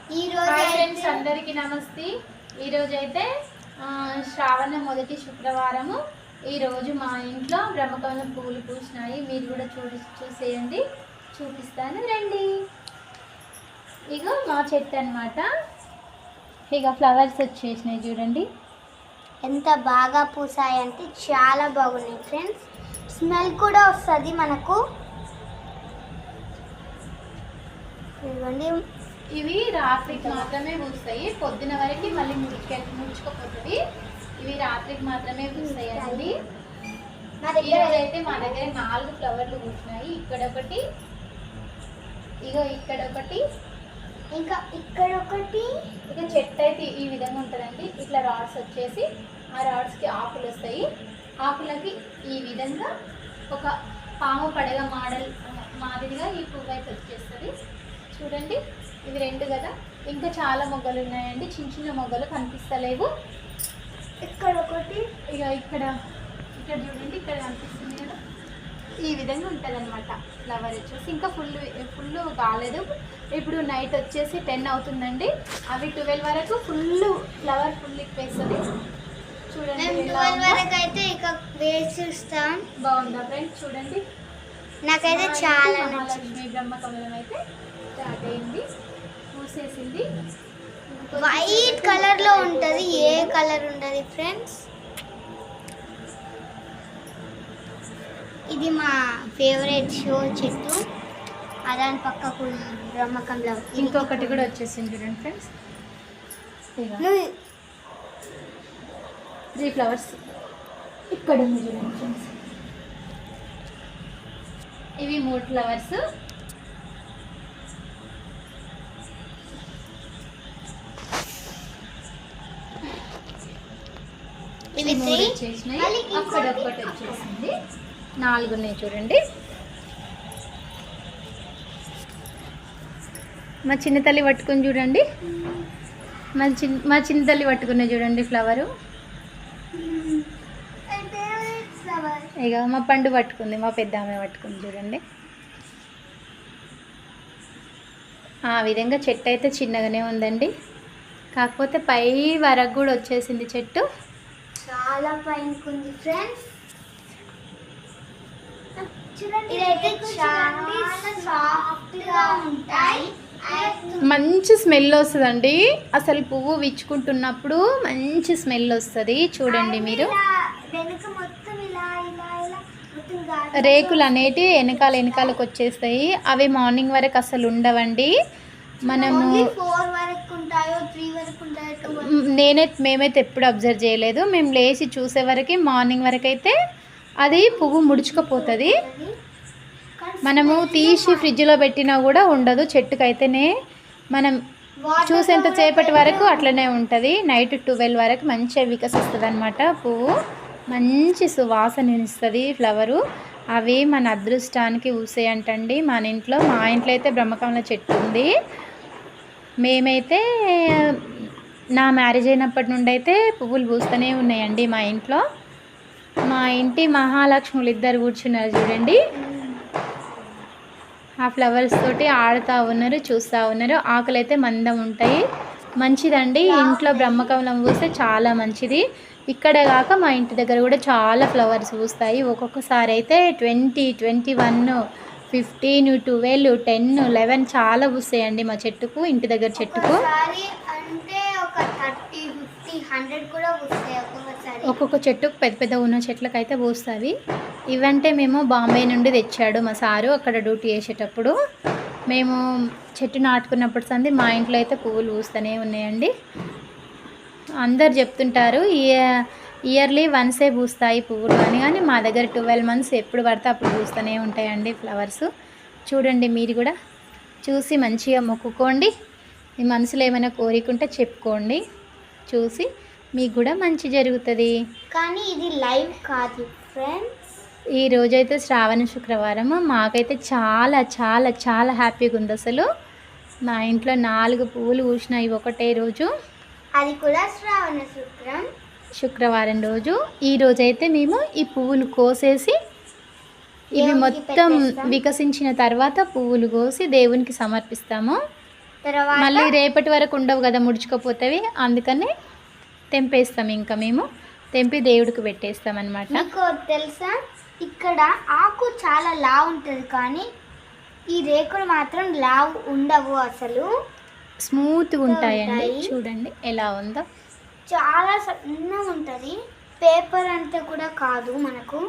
Hi friends, అందరికీ నమస్తే. ఈరోజు అయితే శ్రావణ మొదటి శుక్రవారము. ఈరోజు మా ఇంట్లో బ్రహ్మకమలం పువ్వులు పూసినాయి. మీరు కూడా చూసేయండి, చూపిస్తాను రండి. ఇగో మా చెట్టు అన్నమాట. ఇక ఫ్లవర్స్ వచ్చేసినాయి చూడండి, ఎంత బాగా పూసాయంటే చాలా బాగున్నాయి ఫ్రెండ్స్. స్మెల్ కూడా వస్తుంది మనకు. ఇవ్వండి, ఇవి రాత్రికి మాత్రమే పూస్తాయి, పొద్దున వరకు మళ్ళీ ముడుచుకోపోతుంది. ఇవి రాత్రికి మాత్రమే పూస్తాయి అండి. ఈరోజు అయితే మా దగ్గర 4 ఫ్లవర్లు పూసినాయి. ఇక్కడొకటి, ఇగో ఇక్కడొకటి, ఇంకా ఇక్కడొకటి. ఇక చెట్టు అయితే ఈ విధంగా ఉంటుందండి. ఇట్లా రాడ్స్ వచ్చేసి ఆ రాడ్స్కి ఆకులు వస్తాయి. ఆకులకి ఈ విధంగా ఒక పాము పడగ మోడల్ మాదిరిగా ఈ పువ్వు అయితే వచ్చేస్తుంది చూడండి. ఇవి 2 కదా, ఇంకా చాలా మొగ్గలు ఉన్నాయండి. చిన్న చిన్న మొగ్గలు కనిపిస్తలేవు. ఇక్కడ ఒకటి, ఇక ఇక్కడ చూడండి, ఇక్కడ కనిపిస్తుంది కదా. ఈ విధంగా ఉంటుంది అనమాట ఫ్లవర్ వచ్చేసి. ఇంకా ఫుల్ కాలేదు. ఇప్పుడు నైట్ వచ్చేసి 10 అవుతుందండి. అవి 12 వరకు ఫ్లవర్ ఫుల్ ఇప్పేస్తుంది చూడండి. 12 వరకు అయితే ఇక వేసి చూస్తాం. బాగుందా ఫ్రెండ్స్? చూడండి, నాకైతే చాలా మహాలక్ష్మి బ్రహ్మకమలం అయితే స్టార్ట్ అయింది, పూసేసింది. వైట్ కలర్ లో ఉంటది, ఏ కలర్ ఉండదు ఫ్రెండ్స్. ఇది మా ఫేవరెట్ షో చెట్టు. అదాని పక్కకు బ్రహ్మకమలం. ఇంకొకటి కూడా వచ్చేసింది చూడండి ఫ్రెండ్స్. 3 ఫ్లవర్స్ ఇక్కడ ఉంది చూడండి ఫ్రెండ్స్. ఇవి 3 ఫ్లవర్స్. ఇవి 3 వచ్చేసినాయి. అక్కడొక్కటి వచ్చేసింది. 4 ఉన్నాయి చూడండి. మా చిన్న తల్లి పట్టుకుని చూడండి, మా చిన్న తల్లి పట్టుకునే చూడండి ఫ్లవరు. ఇక మా పండు పట్టుకుంది, మా పెద్ద ఆమె పట్టుకుంది చూడండి. ఆ విధంగా చెట్టు అయితే చిన్నగానే ఉందండి, కాకపోతే పై వరకు కూడా వచ్చేసింది చెట్టు. చాలా పైనకి ఉంది ఫ్రెండ్స్. ఇదైతే చాలా సాఫ్ట్గా ఉంటాయి. మంచి స్మెల్ వస్తుందండి. అసలు పువ్వు విచ్చుకుంటున్నప్పుడు మంచి స్మెల్ వస్తుంది చూడండి. మీరు రేకులు అనేటివి వెనకాలకు వచ్చేస్తాయి. అవి మార్నింగ్ వరకు అసలు ఉండవండి. మనము మేమైతే ఎప్పుడు అబ్జర్వ్ చేయలేదు. మేము లేచి చూసే వరకు మార్నింగ్ వరకు అయితే అది పువ్వు ముడుచుకుపోతుంది. మనము తీసి ఫ్రిడ్జ్లో పెట్టినా కూడా ఉండదు. చెట్టుకైతేనే మనం చూసేంత సేపటి వరకు అట్లనే ఉంటుంది. నైట్ 12 వరకు మంచిగా వికసిస్తుంది అనమాట. పువ్వు మంచి సువాసన ఇస్తుంది ఫ్లవరు. అవి మన అదృష్టానికి ఊసేయంటండి. మా ఇంట్లో అయితే బ్రహ్మకమల చెట్టు ఉంది. మేమైతే నా మ్యారేజ్ అయినప్పటి నుండి అయితే పువ్వులు పూస్తూనే ఉన్నాయండి మా ఇంట్లో. మా ఇంటి మహాలక్ష్ములు 2 కూర్చున్నారు చూడండి. ఆ ఫ్లవర్స్ తోటి ఆడుతూ ఉన్నారు, చూస్తూ ఉన్నారు. ఆకులు అయితే మందం ఉంటాయి, మంచిదండి. ఇంట్లో బ్రహ్మకమలం పూస్తే చాలా మంచిది. ఇక్కడ కాక మా ఇంటి దగ్గర కూడా చాలా ఫ్లవర్స్ పూస్తాయి. ఒక్కొక్కసారి అయితే 20, 21, 15, 12, 10, 11 చాలా పూస్తాయండి మా చెట్టుకు, ఇంటి దగ్గర చెట్టుకు. ఒక్కొక్క చెట్టుకు పెద్ద ఉన్న చెట్లకు అయితే పూస్తాయి. ఇవంటే మేము బాంబే నుండి తెచ్చాడు మా సారు అక్కడ డ్యూటీ చేసేటప్పుడు. మేము చెట్టు నాటుకున్నప్పుడు సంది మా ఇంట్లో అయితే పువ్వులు పూస్తూనే ఉన్నాయండి. అందరు చెప్తుంటారు ఇయర్లీ వన్సే పూస్తాయి పువ్వులు అని, కానీ మా దగ్గర 12 months ఎప్పుడు పడితే అప్పుడు పూస్తూనే ఉంటాయండి ఫ్లవర్స్. చూడండి, మీరు కూడా చూసి మంచిగా మొక్కుకోండి. మీ మనసులో ఏమైనా కోరికుంటే చెప్పుకోండి, చూసి మీకు కూడా మంచి జరుగుతుంది. కానీ ఇది లైవ్ కాదు ఫ్రెండ్స్. ఈ రోజైతే శ్రావణ శుక్రవారము. మాకైతే చాలా చాలా చాలా హ్యాపీగా ఉంది. అసలు మా ఇంట్లో 4 పువ్వులు పూసినాయి ఒకటే రోజు, అది కూడా శ్రావణ శుక్రవారం రోజు. ఈ రోజైతే మేము ఈ పువ్వులు కోసేసి ఇవి మొత్తం వికసించిన తర్వాత పువ్వులు కోసి దేవునికి సమర్పిస్తాము. తర్వాత మళ్ళీ రేపటి వరకు ఉండవు కదా, ముడుచుకుపోతాయి. అందుకని తెంపేస్తాం, ఇంకా మేము తెంపి దేవుడికి పెట్టేస్తాం అన్నమాట. మీకు తెలుసా, ఇక్కడ ఆకు చాలా లావు ఉంటుంది, కానీ ఈ రేకులు మాత్రం లావు ఉండవు, అసలు స్మూత్గా ఉంటాయండి. చూడండి ఎలా ఉందో, చాలా సన్నగా ఉంటుంది. పేపర్ అంతా కూడా కాదు మనకు.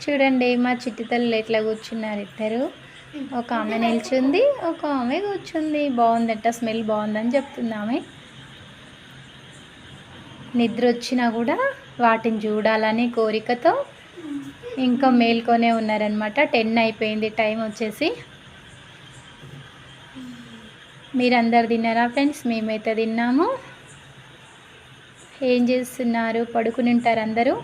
చూడండి మా చిట్టి తల్లి ఎట్లా కూర్చున్నారు ఇద్దరు. ఒక ఆమె నిల్చుంది, ఒక ఆమె కూర్చుంది. బాగుందట, స్మెల్ బాగుందని చెప్తుంది ఆమె. నిద్ర వచ్చినా కూడా వాటిని చూడాలని కోరికతో ఇంకా మేల్కొనే ఉన్నారనమాట. 10 అయిపోయింది టైం వచ్చేసి. మీరందరు తిన్నారా ఫ్రెండ్స్? మేమైతే తిన్నాము. ఏం చేస్తున్నారు? పడుకుని ఉంటారు అందరూ.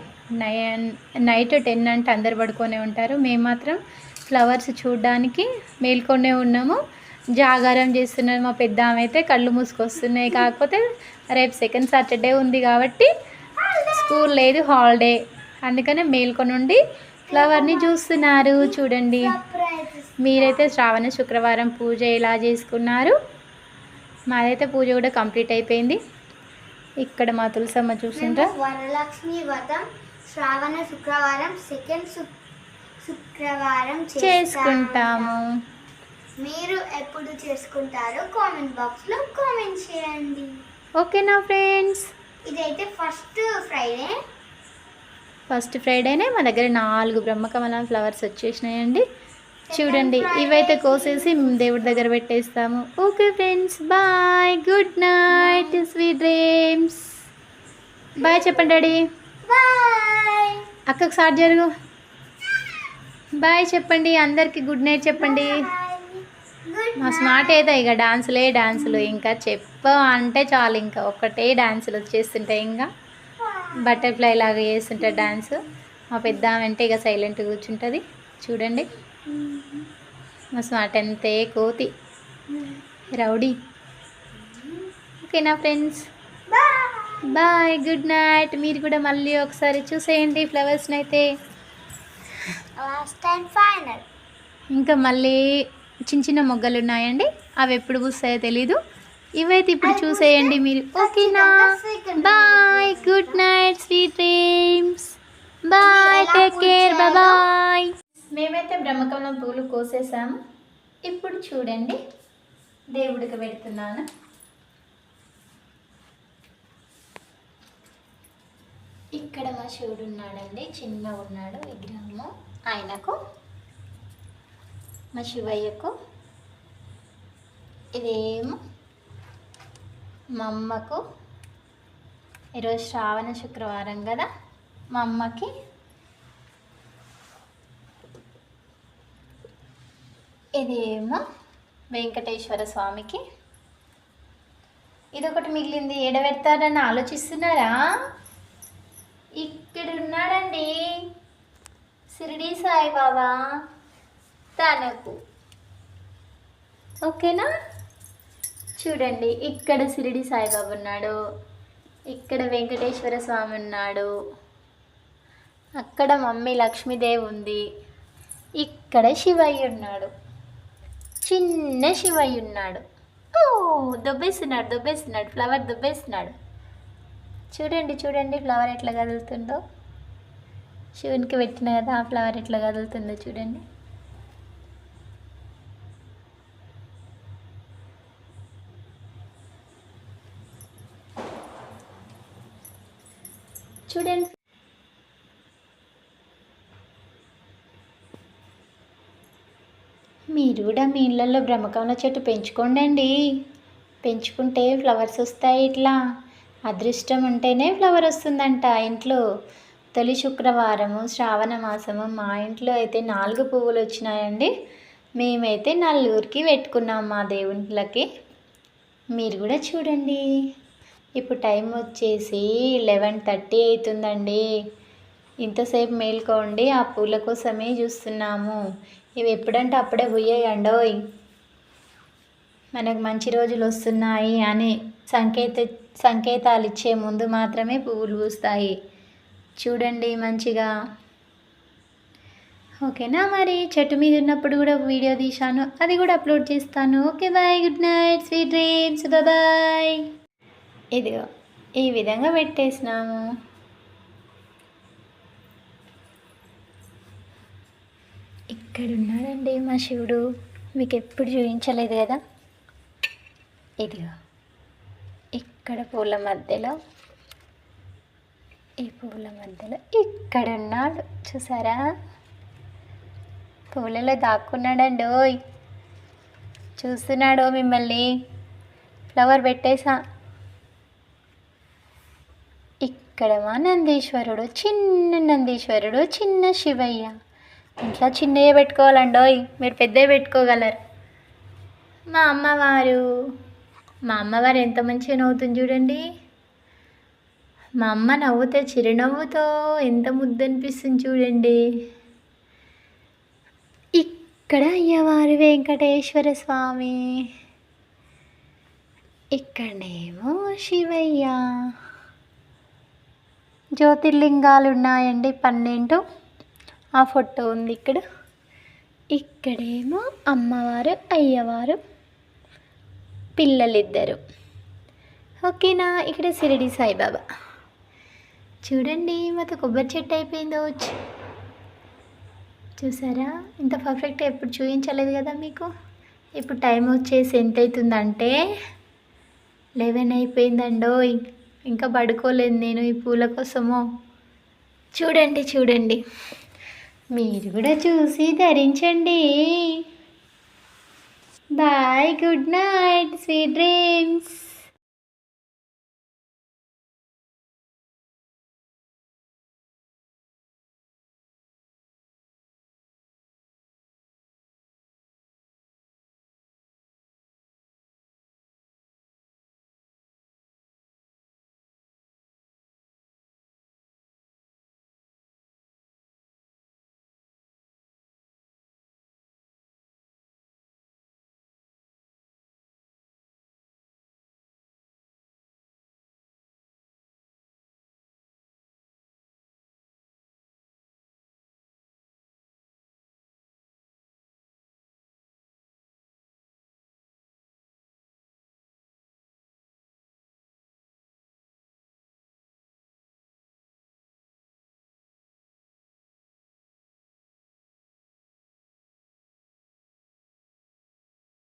నైట్ 10 అంటే అందరు పడుకొనే ఉంటారు. మేము మాత్రం ఫ్లవర్స్ చూడడానికి మేల్కొనే ఉన్నాము, జాగారం చేస్తున్నారు. మా పెద్ద ఆమె అయితే కళ్ళు మూసుకొస్తున్నాయి. కాకపోతే రేపు సెకండ్ సాటర్డే ఉంది కాబట్టి స్కూల్ లేదు, హాలిడే. అందుకనే మేల్కొని ఉండి ఫ్లవర్ని చూస్తున్నారు. చూడండి, మీరైతే శ్రావణ శుక్రవారం పూజ ఎలా చేసుకున్నారు? మాదైతే పూజ కూడా కంప్లీట్ అయిపోయింది. ఇక్కడ మా తులసమ్మ చూస్తుంటా. వరలక్ష్మి వ్రతం శ్రావణ శుక్రవారం సెకండ్ శుక్రవారం చేసుకుంటాము. మీరు ఎప్పుడు చేసుకుంటారో కామెంట్ బాక్స్లో కామెంట్ చేయండి. ఓకేనా ఫ్రెండ్స్? ఇదైతే ఫస్ట్ ఫ్రైడేనే మా దగ్గర 4 బ్రహ్మకమలం ఫ్లవర్స్ వచ్చేసినాయండి. చూడండి, ఇవైతే కోసేసి దేవుడి దగ్గర పెట్టేస్తాము. Okay friends, bye, good night, sweet dreams. Bye చెప్పండి డాడీ. బాయ్. అక్కకు స్టార్ట్ జరుగు. బాయ్ చెప్పండి అందరికి, గుడ్ నైట్ చెప్పండి. మా స్మార్ట్ అయితే ఇక డాన్సులు ఇంకా అంటే చాలు, ఇంకా ఒకటే డాన్సులు వచ్చేస్తుంటాయి. ఇంకా బటర్ఫ్లై లాగా చేస్తుంటారు డాన్స్. మా పెద్ద అంటే ఇక సైలెంట్గా కూర్చుంటుంది. చూడండి మా స్మార్ట్ అంతే కోతి, రౌడీ. ఓకేనా ఫ్రెండ్స్? Bye, good night. మీరు కూడా మళ్ళీ ఒకసారి చూసేయండి ఫ్లవర్స్ని అయితే. ఫైనల్ ఇంకా మళ్ళీ చిన్న మొగ్గలు ఉన్నాయండి, అవి ఎప్పుడు పూస్తాయో తెలీదు. ఇవైతే ఇప్పుడు చూసేయండి మీరు. ఓకేనా? Bye, good night, sweet dreams. Bye, take care, bye. మేమైతే బ్రహ్మకమలం పూలు కోసేసాము. ఇప్పుడు చూడండి, దేవుడికి పెడుతున్నాను. ఇక్కడ మా శివుడు ఉన్నాడండి, చిన్నగా ఉన్నాడు విగ్రహము. ఆయనకు, మా శివయ్యకు, ఇదేమో మా అమ్మకు. ఈరోజు శ్రావణ శుక్రవారం కదా, మా అమ్మకి. ఇదేమో వెంకటేశ్వర స్వామికి. ఇదొకటి మిగిలింది, ఎడబెడతారని ఆలోచిస్తున్నారా? ఇక్కడ ఉన్నాడండి షిరిడి సాయిబాబా, తనకు. ఓకేనా? చూడండి, ఇక్కడ షిరిడి సాయిబాబా ఉన్నాడు, ఇక్కడ వెంకటేశ్వర స్వామి ఉన్నాడు, అక్కడ మమ్మీ లక్ష్మీదేవి ఉంది, ఇక్కడ శివయ్య ఉన్నాడు, చిన్న శివయ్య ఉన్నాడు. ఓ దొబ్బేస్తున్నాడు ఫ్లవర్ దొబ్బేస్తున్నాడు. చూడండి ఫ్లవర్ ఎట్లా కదులుతుందో. శివునికి పెట్టిన కదా, ఆ ఫ్లవర్ ఎట్లా కదులుతుందో చూడండి. మీరు కూడా మీ ఇళ్ళల్లో బ్రహ్మకమల చెట్టు పెంచుకోండి. పెంచుకుంటే ఫ్లవర్స్ వస్తాయి. ఇట్లా అదృష్టం ఉంటేనే ఫ్లవర్ వస్తుందంట ఇంట్లో. తొలి శుక్రవారము శ్రావణ మాసము మా ఇంట్లో అయితే 4 పువ్వులు వచ్చినాయండి. మేమైతే 4కి పెట్టుకున్నాం మా దేవుళ్ళకి. మీరు కూడా చూడండి. ఇప్పుడు టైం వచ్చేసి 11:30 అవుతుందండి. ఇంతసేపు మేల్కోండి, ఆ పూల కోసమే చూస్తున్నాము. ఇవి ఎప్పుడంటే అప్పుడే పోయాయండోయ్. మనకు మంచి రోజులు వస్తున్నాయి అని సంకేతాలు ఇచ్చే ముందు మాత్రమే పువ్వులు పూస్తాయి. చూడండి మంచిగా. ఓకేనా, మరి చెట్టు మీద ఉన్నప్పుడు కూడా వీడియో తీశాను, అది కూడా అప్లోడ్ చేస్తాను. Okay bye, good night, sweet dreams, bye. ఇదిగో ఈ విధంగా పెట్టేసినాము. ఇక్కడ ఉన్నాడండి మా శివుడు, మీకు ఎప్పుడు చూపించలేదు కదా. ఇదిగో ఇక్కడ పూల మధ్యలో, ఈ పూల మధ్యలో ఇక్కడ ఉన్నాడు, చూసారా, పూలలో దాక్కున్నాడండి. ఓయ్ చూస్తున్నాడు మిమ్మల్ని. ఫ్లవర్ పెట్టేసా. ఇక్కడ మా నందీశ్వరుడు, చిన్న నందీశ్వరుడు, చిన్న శివయ్య. ఇంట్లో చిన్నవి పెట్టుకోవాలండోయ్, మీరు పెద్దవి పెట్టుకోగలరు. మా అమ్మవారు ఎంత మంచిగా నవ్వుతుంది చూడండి. మా అమ్మ నవ్వుతే చిరునవ్వుతో ఎంత ముద్దు అనిపిస్తుంది చూడండి. ఇక్కడ అయ్యవారు వెంకటేశ్వర స్వామి, ఇక్కడనేమో శివయ్య. జ్యోతిర్లింగాలు ఉన్నాయండి 12. ఆ ఫోటో ఉంది ఇక్కడ. ఇక్కడేమో అమ్మవారు, అయ్యవారు, పిల్లలిద్దరు. ఓకేనా, ఇక్కడ షిరిడి సాయిబాబా. చూడండి మాతో కొబ్బరి చెట్టు అయిపోయిందో. చూసారా, ఇంత పర్ఫెక్ట్గా ఎప్పుడు చూపించలేదు కదా మీకు. ఇప్పుడు టైం వచ్చేసి ఎంత అవుతుందంటే 11 అయిపోయిందండోయ్. ఇంకా పడుకోలేదు నేను ఈ పూల కోసము. చూడండి, మీరు కూడా చూసి ధరించండి. Bye, good night, sweet dreams.